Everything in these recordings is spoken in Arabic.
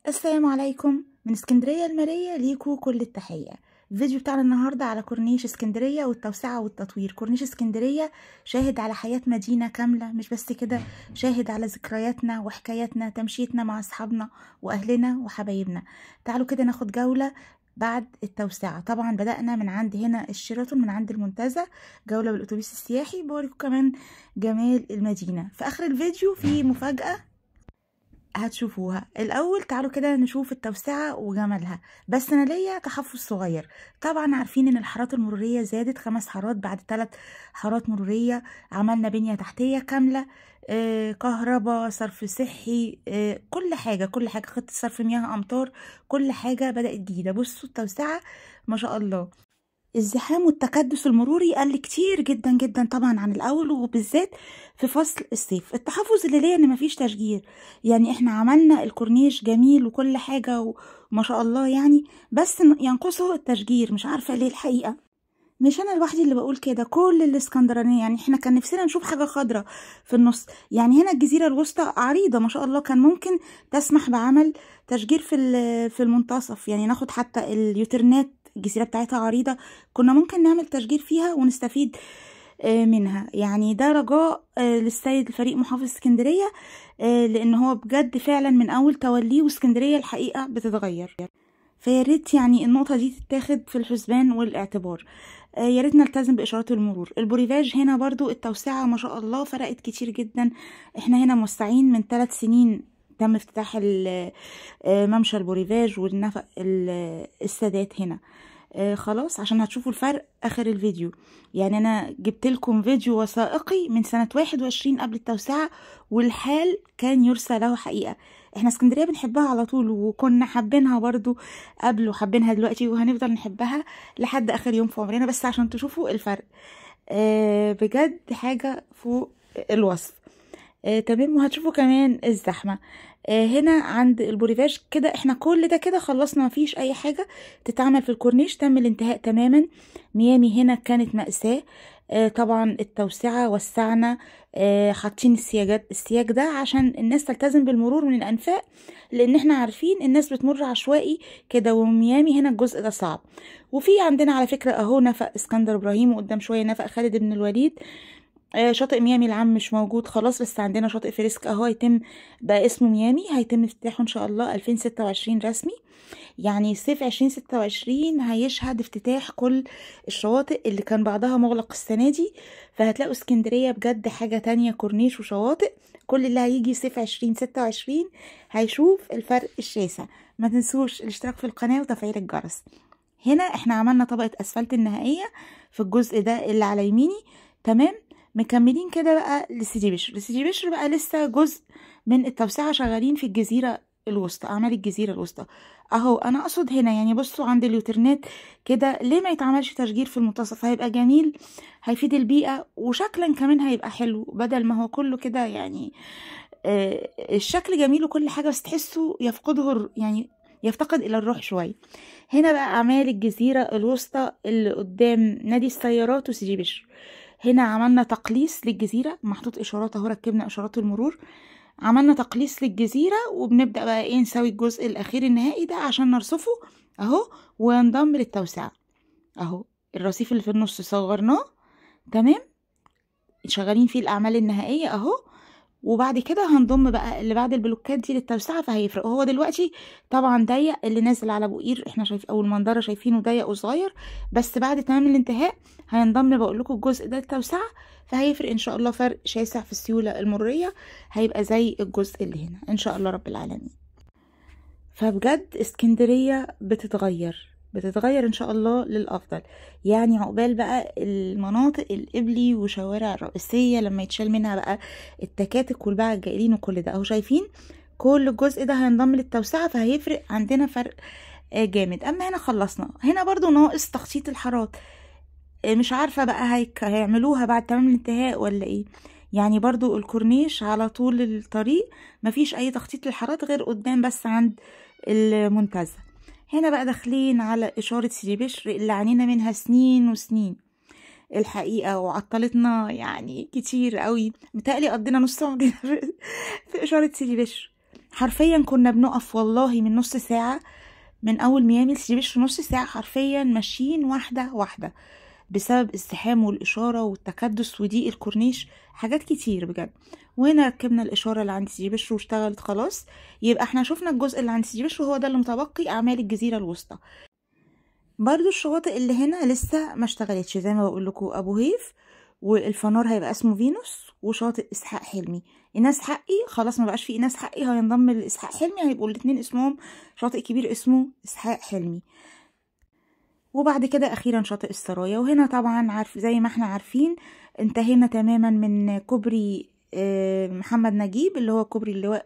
السلام عليكم من اسكندرية المالية، ليكوا كل التحية. الفيديو بتاعنا النهاردة على كورنيش اسكندرية والتوسعة والتطوير. كورنيش اسكندرية شاهد على حياة مدينة كاملة، مش بس كده، شاهد على ذكرياتنا وحكاياتنا، تمشيتنا مع أصحابنا وأهلنا وحبايبنا. تعالوا كده ناخد جولة بعد التوسعة. طبعا بدأنا من عند هنا الشيراتون، من عند المنتزه، جولة بالأتوبيس السياحي. بوريكم كمان جمال المدينة. في آخر الفيديو في مفاجأة هتشوفوها. الاول تعالوا كده نشوف التوسعة وجمالها، بس انا ليا تحفظ صغير. طبعا عارفين ان الحارات المرورية زادت 5 حارات بعد 3 حارات مرورية. عملنا بنية تحتية كاملة، كهرباء، صرف صحي، كل حاجة خطة صرف مياه امطار، كل حاجة بدأت جديدة. بصوا التوسعة ما شاء الله. الزحام والتكدس المروري قل كتير جدا جدا طبعا عن الاول، وبالذات في فصل الصيف. التحفظ اللي ليا ان مفيش تشجير، يعني احنا عملنا الكورنيش جميل وكل حاجة وما شاء الله يعني، بس ينقصه التشجير. مش عارفة ليه الحقيقة، مش انا لوحدي اللي بقول كده، كل الاسكندرانيه. يعني احنا كان نفسنا نشوف حاجه خضراء في النص. يعني هنا الجزيره الوسطى عريضه ما شاء الله، كان ممكن تسمح بعمل تشجير في المنتصف، يعني ناخد حتى اليوترنات، الجزيره بتاعتها عريضه، كنا ممكن نعمل تشجير فيها ونستفيد منها. يعني ده رجاء للسيد الفريق محافظ اسكندريه، لان هو بجد فعلا من اول توليه واسكندريه الحقيقه بتتغير. فيا ريت يعني النقطة دي تتاخد في الحسبان والاعتبار. يا ريت نلتزم بإشارات المرور. البوريفاج هنا برضو التوسعة ما شاء الله فرقت كتير جدا. احنا هنا موسعين من 3 سنين، تم افتتاح ممشى البوريفاج والنفق السادات هنا. خلاص، عشان هتشوفوا الفرق اخر الفيديو. يعني انا جبت لكم فيديو وثائقي من سنة 21 قبل التوسعة، والحال كان يرثى له حقيقة. احنا اسكندرية بنحبها على طول، وكنا حابينها برضو قبل وحابينها دلوقتي، وهنفضل نحبها لحد اخر يوم في عمرنا، بس عشان تشوفوا الفرق. بجد حاجة فوق الوصف. تمام. وهتشوفوا كمان الزحمة هنا عند البوريفاج. كده احنا كل ده كده خلصنا، مفيش اي حاجة تتعمل في الكورنيش، تم الانتهاء تماما. ميامي هنا كانت مأساة. طبعا التوسعة وسعنا، حاطين السياج ده عشان الناس تلتزم بالمرور من الأنفاق، لأن احنا عارفين الناس بتمر عشوائي كده، وميامي هنا الجزء ده صعب. وفي عندنا على فكرة اهو نفق اسكندر إبراهيم، وقدام شوية نفق خالد بن الوليد. شاطئ ميامي العام مش موجود خلاص، بس عندنا شاطئ فريسك اهو هيتم بقى اسمه ميامي، هيتم افتتاحه ان شاء الله 2026 رسمي. يعني صيف 2026 هيشهد افتتاح كل الشواطئ اللي كان بعضها مغلق السنة دي. فهتلاقوا اسكندرية بجد حاجة تانية، كورنيش وشواطئ. كل اللي هيجي صيف 2026 هيشوف الفرق الشاسع. ما تنسوش الاشتراك في القناة وتفعيل الجرس. هنا احنا عملنا طبقة اسفلت النهائية في الجزء ده اللي على يميني. تمام. مكملين كده بقى لسيدي بشر. سيدي بشر بقى لسه جزء من التوسعة، شغالين في الجزيرة الوسطى، اعمال الجزيرة الوسطى اهو. انا اقصد هنا يعني بصوا عند اليوترنات كده، ليه ما يتعملش تشجير في المنتصف؟ هيبقى جميل، هيفيد البيئة، وشكلا كمان هيبقى حلو، بدل ما هو كله كده يعني. الشكل جميل وكل حاجة، بس تحسه يعني يفتقد الى الروح شوية. هنا بقى اعمال الجزيرة الوسطى اللي قدام نادي السيارات وسيدي بشر. هنا عملنا تقليص للجزيرة، محطوط اشارات اهو، ركبنا اشارات المرور، عملنا تقليص للجزيرة، وبنبدأ بقى ايه نسوي الجزء الاخير النهائي ده عشان نرصفه اهو وينضم للتوسعة اهو. الرصيف اللي في النص صغرناه، تمام، شغالين فيه الاعمال النهائية اهو. وبعد كده هنضم بقى اللي بعد البلوكات دي للتوسعة، فهيفرق. هو دلوقتي طبعا ضيق، اللي نازل على ابو قير احنا شايف اول منظره شايفينه ضيق وصغير، بس بعد تمام الانتهاء هينضم بقول لكم الجزء ده للتوسعة، فهيفرق ان شاء الله فرق شاسع في السيولة المرورية، هيبقى زي الجزء اللي هنا ان شاء الله رب العالمين. فبجد اسكندرية بتتغير ان شاء الله للافضل. يعني عقبال بقى المناطق القبلي وشوارع الرئيسية لما يتشال منها بقى التكاتك والباعة الجائلين وكل ده اهو، شايفين كل الجزء ده هينضم للتوسعة، فهيفرق عندنا فرق جامد. اما هنا خلصنا، هنا برضو ناقص تخطيط الحارات. مش عارفة بقى هيعملوها بعد تمام الانتهاء ولا ايه. يعني برضو الكورنيش على طول الطريق مفيش اي تخطيط للحارات غير قدام بس عند المنتزه. هنا بقى داخلين على اشارة سيدي بشر اللي عانينا منها سنين وسنين الحقيقة، وعطلتنا يعني كتير قوي. متهيألي قضينا نص عمرنا في اشارة سيدي بشر. حرفيا كنا بنقف والله من نص ساعة من اول ميامي لسيدي بشر، نص ساعة حرفيا ماشيين واحدة واحدة بسبب الزحام والاشارة والتكدس وضيق الكورنيش، حاجات كتير بجد. وهنا ركبنا الاشارة اللي عند سيدي بشر واشتغلت خلاص. يبقى احنا شفنا الجزء اللي عند سيدي بشر وهو ده اللي متبقي اعمال الجزيرة الوسطى. برضو الشواطئ اللي هنا لسه ما اشتغلتش زي ما بقول لكم، ابو هيف والفنار هيبقى اسمه فينوس، وشاطئ اسحاق حلمي. ايناس حقي خلاص ما بقاش في ايناس حقي، هينضم لاسحاق حلمي، هيبقوا الاتنين اسمهم شاطئ كبير اسمه اسحاق حلمي. وبعد كده اخيرا شاطئ السرايا. وهنا طبعا زي ما احنا عارفين انتهينا تماما من كوبري محمد نجيب اللي هو كوبري اللواء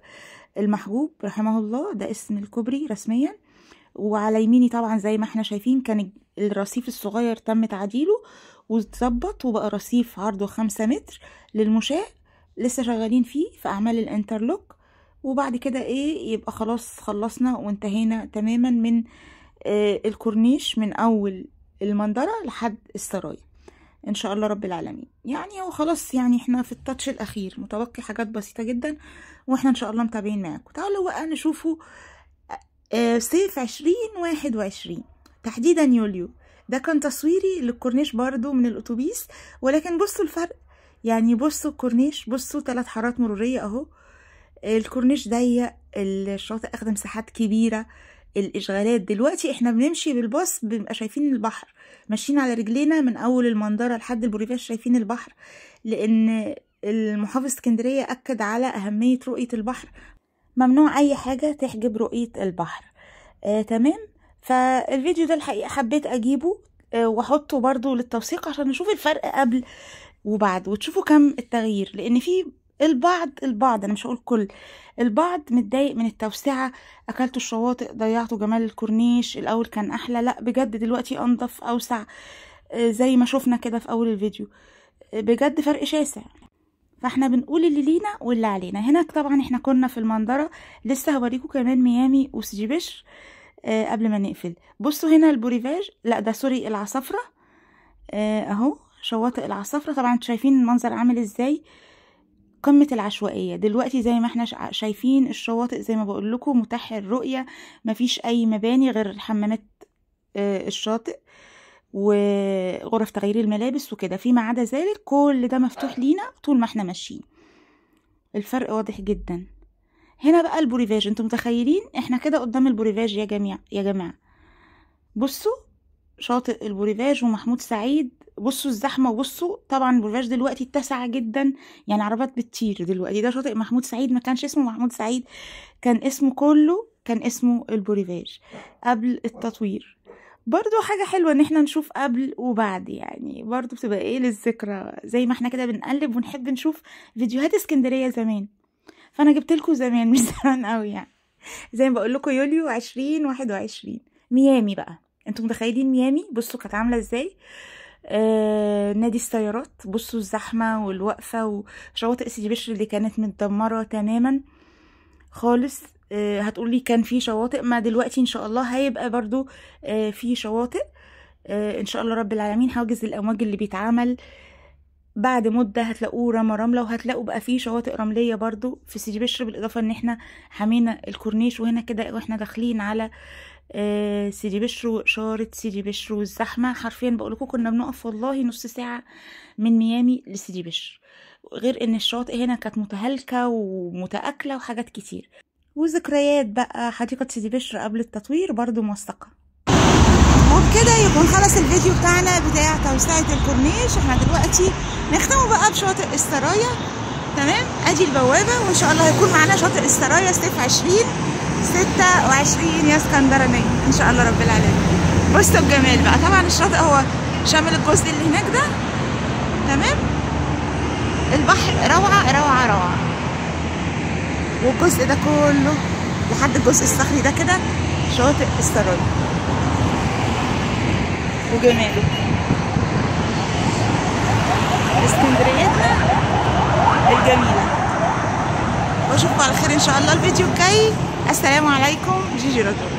المحجوب رحمه الله، ده اسم الكوبري رسميا. وعلى يميني طبعا زي ما احنا شايفين كان الرصيف الصغير تم تعديله واتظبط وبقى رصيف عرضه 5 متر للمشاة، لسه شغالين فيه في اعمال الانترلوك. وبعد كده يبقى خلاص خلصنا وانتهينا تماما من الكورنيش من اول المندرة لحد السرايا ان شاء الله رب العالمين. يعني هو خلاص يعني احنا في التاتش الاخير، متبقي حاجات بسيطة جدا واحنا ان شاء الله متابعين معاكم. تعالوا بقى نشوفوا صيف 2021 تحديدا يوليو. ده كان تصويري للكورنيش برضو من الاتوبيس، ولكن بصوا الفرق. يعني بصوا الكورنيش، بصوا 3 حارات مرورية اهو، الكورنيش ضيق، الشاطئ اخد مساحات كبيرة، الاشغالات. دلوقتي احنا بنمشي بالباص بنبقى شايفين البحر، ماشيين على رجلينا من اول المندرة لحد البوريفاش شايفين البحر، لان المحافظ اسكندرية اكد على اهمية رؤية البحر، ممنوع اي حاجة تحجب رؤية البحر. تمام. فالفيديو ده الحقيقة حبيت اجيبه واحطه برضو للتوثيق عشان نشوف الفرق قبل وبعد وتشوفوا كم التغيير، لان في البعض انا مش هقول كل، البعض متضايق من التوسعة، اكلتوا الشواطئ، ضيعتوا جمال الكورنيش، الاول كان احلى. لا بجد دلوقتي انضف اوسع زي ما شفنا كده في اول الفيديو، بجد فرق شاسع. فاحنا بنقول اللي لينا واللي علينا. هنا طبعا احنا كنا في المندرة، لسه هوريكم كمان ميامي وسيدي بشر قبل ما نقفل. بصوا هنا البوريفاج، لا ده سوري العصافرة اهو، شواطئ العصافرة. طبعا انتوا شايفين المنظر عامل ازاي، قمة العشوائية. دلوقتي زي ما احنا شايفين الشواطئ زي ما بقول لكم متاح الرؤية، مفيش اي مباني غير حمامات الشاطئ وغرف تغيير الملابس وكده. فيما عدا ذلك كل ده مفتوح لينا طول ما احنا ماشيين. الفرق واضح جدا. هنا بقى البوريفاج، انتم متخيلين احنا كده قدام البوريفاج يا جماعة. بصوا شاطئ البوريفاج ومحمود سعيد، بصوا الزحمة، وبصوا طبعا البوريفاج دلوقتي اتسع جدا، يعني عربات بتطير دلوقتي. ده شاطئ محمود سعيد، ما كانش اسمه محمود سعيد، كان اسمه كله كان اسمه البوريفاج قبل التطوير. برضو حاجة حلوة ان احنا نشوف قبل وبعد، يعني برضو بتبقى للذكرى، زي ما احنا كده بنقلب ونحب نشوف فيديوهات اسكندرية زمان. فانا جبت لكم زمان مش زمان قوي يعني، زي ما بقول لكم يوليو 2021. ميامي بقى، انتم متخيلين ميامي بصوا كانت عامله ازاي. نادي السيارات، بصوا الزحمه والوقفه، وشواطئ سيدي بشر اللي كانت متدمره تماما خالص. هتقولي كان في شواطئ، ما دلوقتي ان شاء الله هيبقى برضو في شواطئ ان شاء الله رب العالمين. حواجز الامواج اللي بيتعمل بعد مدة هتلاقوه رملة، وهتلاقوا بقى فيه شواطئ رملية برضو في سيدي بشر، بالإضافة ان احنا حمينا الكورنيش. وهنا كده واحنا داخلين على سيدي بشر وإشارة سيدي بشر والزحمة. حرفيا بقولكم كنا بنقف والله نص ساعة من ميامي لسيدي بشر، غير ان الشواطئ هنا كانت متهالكة ومتآكلة وحاجات كتير. وذكريات بقى حديقة سيدي بشر قبل التطوير برضو موثقة. وبكده يكون خلص الفيديو بتاعنا بتاع توسعة الكورنيش. احنا دلوقتي نختمه بقى بشاطئ السرايا. تمام، ادي البوابة، وان شاء الله هيكون معانا شاطئ السرايا صيف 2026 يا اسكندرانية ان شاء الله رب العالمين. بصوا الجمال بقى، طبعا الشاطئ هو شامل الجزء اللي هناك ده. تمام، البحر روعة روعة روعة، والجزء ده كله لحد الجزء الصخري ده كده شاطئ السرايا وجماله. اسكندريتنا الجميلة. واشوفكم على خير ان شاء الله الفيديو الجاي. السلام عليكم، جيجي رضوى.